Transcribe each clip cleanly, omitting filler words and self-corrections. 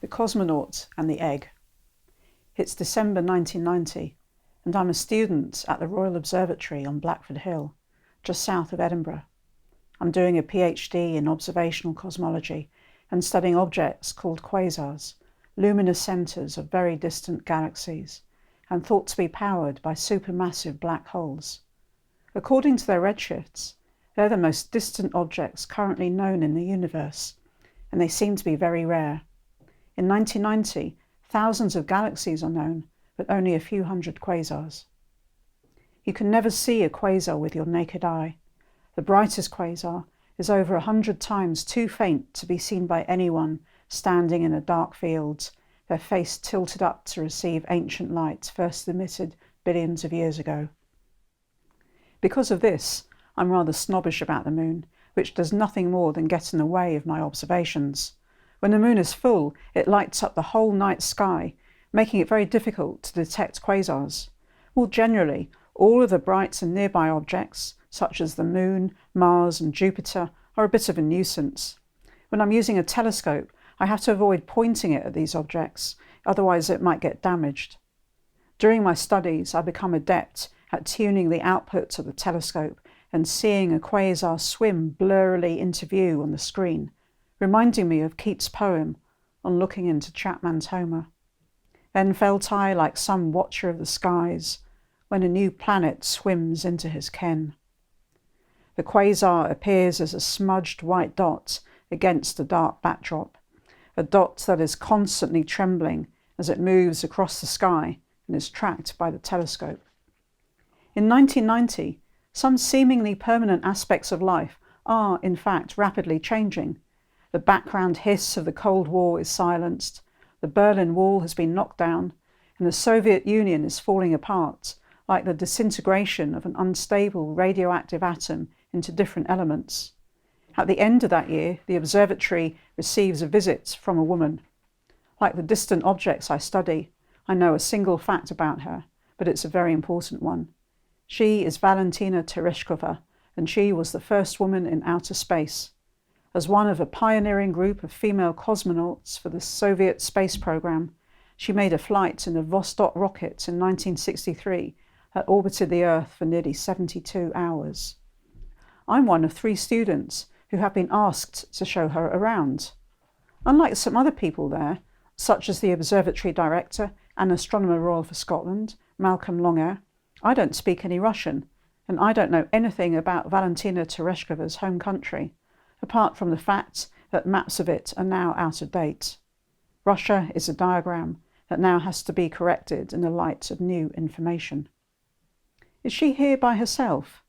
The Cosmonaut and the Egg. It's December 1990, and I'm a student at the Royal Observatory on Blackford Hill, just south of Edinburgh. I'm doing a PhD in observational cosmology and studying objects called quasars, luminous centres of very distant galaxies, and thought to be powered by supermassive black holes. According to their redshifts, they're the most distant objects currently known in the universe, and they seem to be very rare. In 1990, thousands of galaxies are known, but only a few hundred quasars. You can never see a quasar with your naked eye. The brightest quasar is over 100 times too faint to be seen by anyone standing in a dark field, their face tilted up to receive ancient light first emitted billions of years ago. Because of this, I'm rather snobbish about the moon, which does nothing more than get in the way of my observations. When the moon is full, it lights up the whole night sky, making it very difficult to detect quasars. More generally, all of the bright and nearby objects, such as the moon, Mars and Jupiter, are a bit of a nuisance. When I'm using a telescope, I have to avoid pointing it at these objects, otherwise it might get damaged. During my studies, I become adept at tuning the output of the telescope and seeing a quasar swim blurrily into view on the screen, reminding me of Keats' poem on looking into Chapman's Homer. Then felt I like some watcher of the skies when a new planet swims into his ken. The quasar appears as a smudged white dot against a dark backdrop, a dot that is constantly trembling as it moves across the sky and is tracked by the telescope. In 1990, some seemingly permanent aspects of life are, in fact, rapidly changing. The background hiss of the Cold War is silenced, the Berlin Wall has been knocked down, and the Soviet Union is falling apart, like the disintegration of an unstable radioactive atom into different elements. At the end of that year, the observatory receives a visit from a woman. Like the distant objects I study, I know a single fact about her, but it's a very important one. She is Valentina Tereshkova, and she was the first woman in outer space. As one of a pioneering group of female cosmonauts for the Soviet space program, she made a flight in a Vostok rocket in 1963 that orbited the Earth for nearly 72 hours. I'm one of 3 students who have been asked to show her around. Unlike some other people there, such as the observatory director and Astronomer Royal for Scotland, Malcolm Longair, I don't speak any Russian, and I don't know anything about Valentina Tereshkova's home country, apart from the fact that maps of it are now out of date. Russia is a diagram that now has to be corrected in the light of new information. Is she here by herself,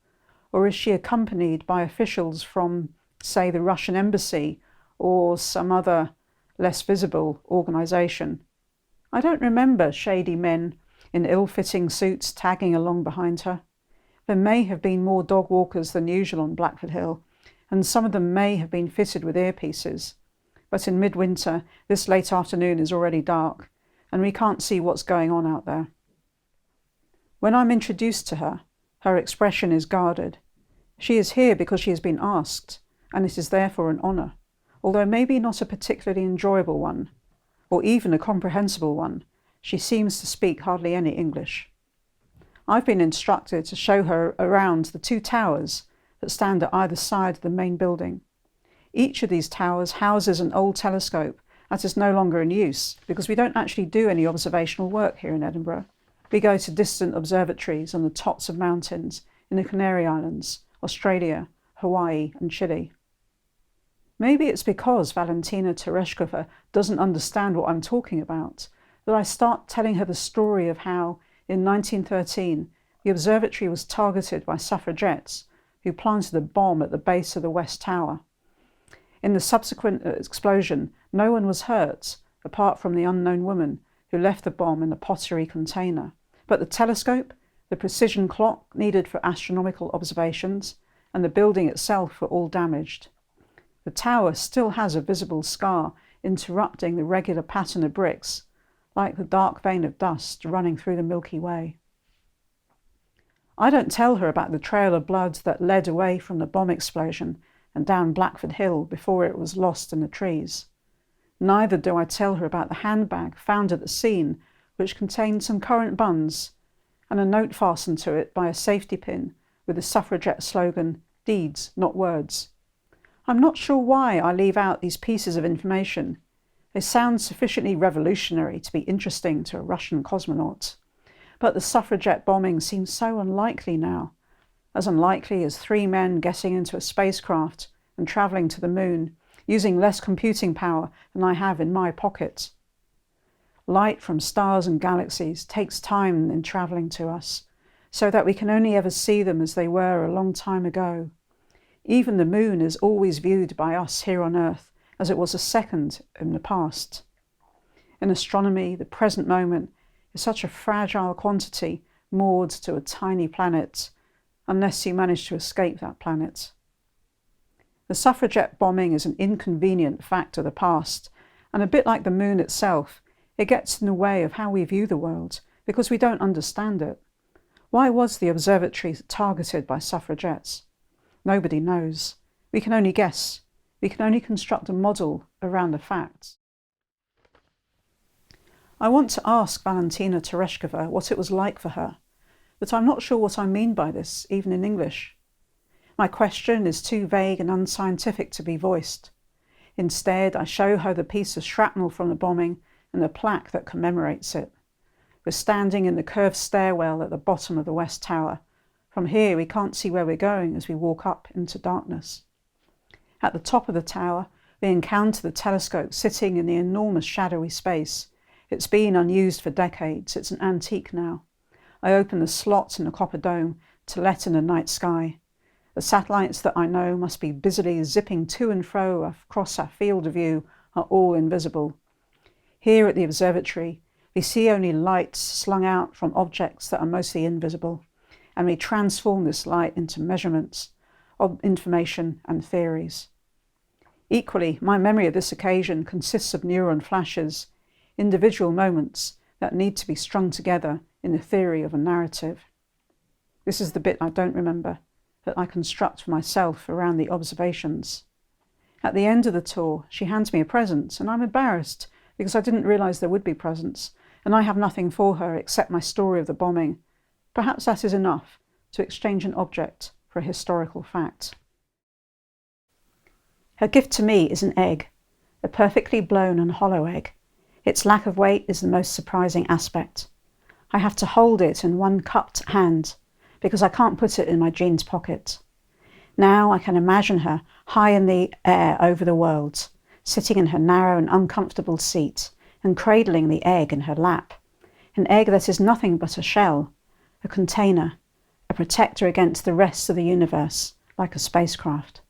or is she accompanied by officials from, say, the Russian embassy or some other less visible organisation? I don't remember shady men in ill-fitting suits tagging along behind her. There may have been more dog walkers than usual on Blackford Hill, and some of them may have been fitted with earpieces. But in midwinter, this late afternoon is already dark, and we can't see what's going on out there. When I'm introduced to her, her expression is guarded. She is here because she has been asked, and it is therefore an honour, although maybe not a particularly enjoyable one, or even a comprehensible one. She seems to speak hardly any English. I've been instructed to show her around the 2 towers that stand at either side of the main building. Each of these towers houses an old telescope that is no longer in use because we don't actually do any observational work here in Edinburgh. We go to distant observatories on the tops of mountains in the Canary Islands, Australia, Hawaii and Chile. Maybe it's because Valentina Tereshkova doesn't understand what I'm talking about that I start telling her the story of how, in 1913, the observatory was targeted by suffragettes who planted a bomb at the base of the West Tower. In the subsequent explosion, no one was hurt, apart from the unknown woman who left the bomb in a pottery container. But the telescope, the precision clock needed for astronomical observations, and the building itself were all damaged. The tower still has a visible scar interrupting the regular pattern of bricks, like the dark vein of dust running through the Milky Way. I don't tell her about the trail of blood that led away from the bomb explosion and down Blackford Hill before it was lost in the trees. Neither do I tell her about the handbag found at the scene, which contained some currant buns and a note fastened to it by a safety pin with the suffragette slogan, "Deeds, not words." I'm not sure why I leave out these pieces of information. They sound sufficiently revolutionary to be interesting to a Russian cosmonaut. But the suffragette bombing seems so unlikely now, as unlikely as 3 men getting into a spacecraft and travelling to the moon, using less computing power than I have in my pocket. Light from stars and galaxies takes time in travelling to us, so that we can only ever see them as they were a long time ago. Even the moon is always viewed by us here on Earth as it was a second in the past. In astronomy, the present moment is such a fragile quantity moored to a tiny planet, unless you manage to escape that planet. The suffragette bombing is an inconvenient fact of the past, and a bit like the moon itself, it gets in the way of how we view the world because we don't understand it. Why was the observatory targeted by suffragettes? Nobody knows. We can only guess. We can only construct a model around the facts. I want to ask Valentina Tereshkova what it was like for her, but I'm not sure what I mean by this, even in English. My question is too vague and unscientific to be voiced. Instead, I show her the piece of shrapnel from the bombing and the plaque that commemorates it. We're standing in the curved stairwell at the bottom of the West Tower. From here, we can't see where we're going as we walk up into darkness. At the top of the tower, we encounter the telescope sitting in the enormous shadowy space. It's been unused for decades. It's an antique now. I open the slot in the copper dome to let in the night sky. The satellites that I know must be busily zipping to and fro across our field of view are all invisible. Here at the observatory, we see only lights slung out from objects that are mostly invisible, and we transform this light into measurements of information and theories. Equally, my memory of this occasion consists of neuron flashes, individual moments that need to be strung together in the theory of a narrative. This is the bit I don't remember, that I construct for myself around the observations. At the end of the tour, she hands me a present, and I'm embarrassed because I didn't realise there would be presents, and I have nothing for her except my story of the bombing. Perhaps that is enough to exchange an object for a historical fact. Her gift to me is an egg, a perfectly blown and hollow egg. Its lack of weight is the most surprising aspect. I have to hold it in one cupped hand because I can't put it in my jeans pocket. Now I can imagine her high in the air over the world, sitting in her narrow and uncomfortable seat and cradling the egg in her lap. An egg that is nothing but a shell, a container, a protector against the rest of the universe, like a spacecraft.